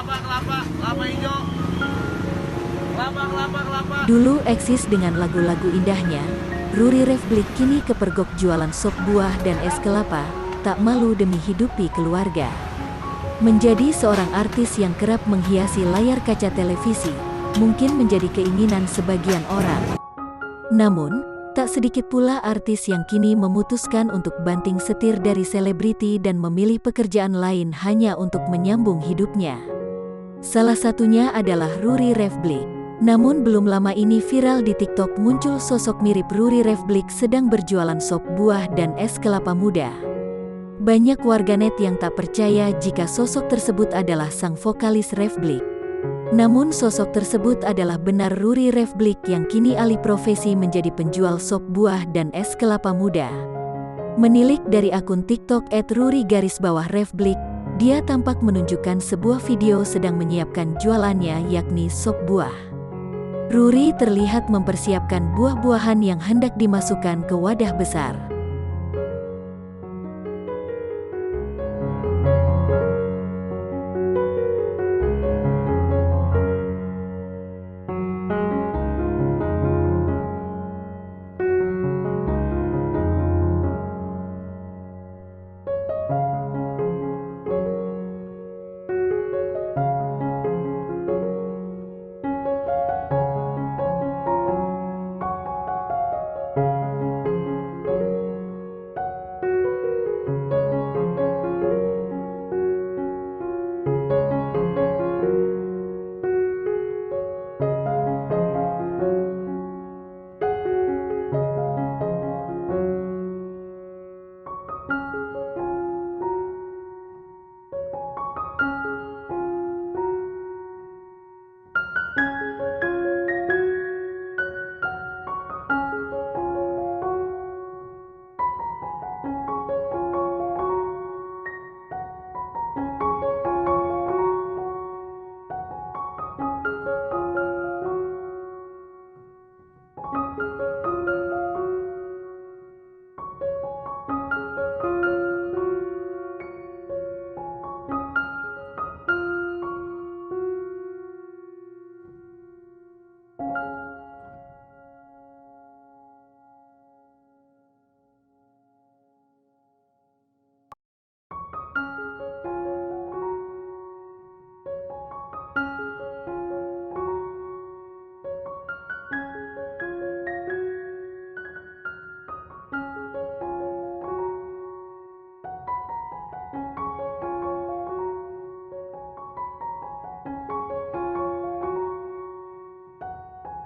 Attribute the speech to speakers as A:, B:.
A: kelapa hijau. Kelapa.
B: Dulu eksis dengan lagu-lagu indahnya, Ruri Revblik kini kepergok jualan sop buah dan es kelapa, tak malu demi hidupi keluarga. Menjadi seorang artis yang kerap menghiasi layar kaca televisi, mungkin menjadi keinginan sebagian orang. Namun, tak sedikit pula artis yang kini memutuskan untuk banting setir dari selebriti dan memilih pekerjaan lain hanya untuk menyambung hidupnya. Salah satunya adalah Ruri Revblik. Namun belum lama ini viral di TikTok muncul sosok mirip Ruri Revblik sedang berjualan sop buah dan es kelapa muda. Banyak warganet yang tak percaya jika sosok tersebut adalah sang vokalis Revblik. Namun sosok tersebut adalah benar Ruri Revblik yang kini alih profesi menjadi penjual sop buah dan es kelapa muda. Menilik dari akun TikTok @ruri_revblik, dia tampak menunjukkan sebuah video sedang menyiapkan jualannya yakni sop buah. Ruri terlihat mempersiapkan buah-buahan yang hendak dimasukkan ke wadah besar.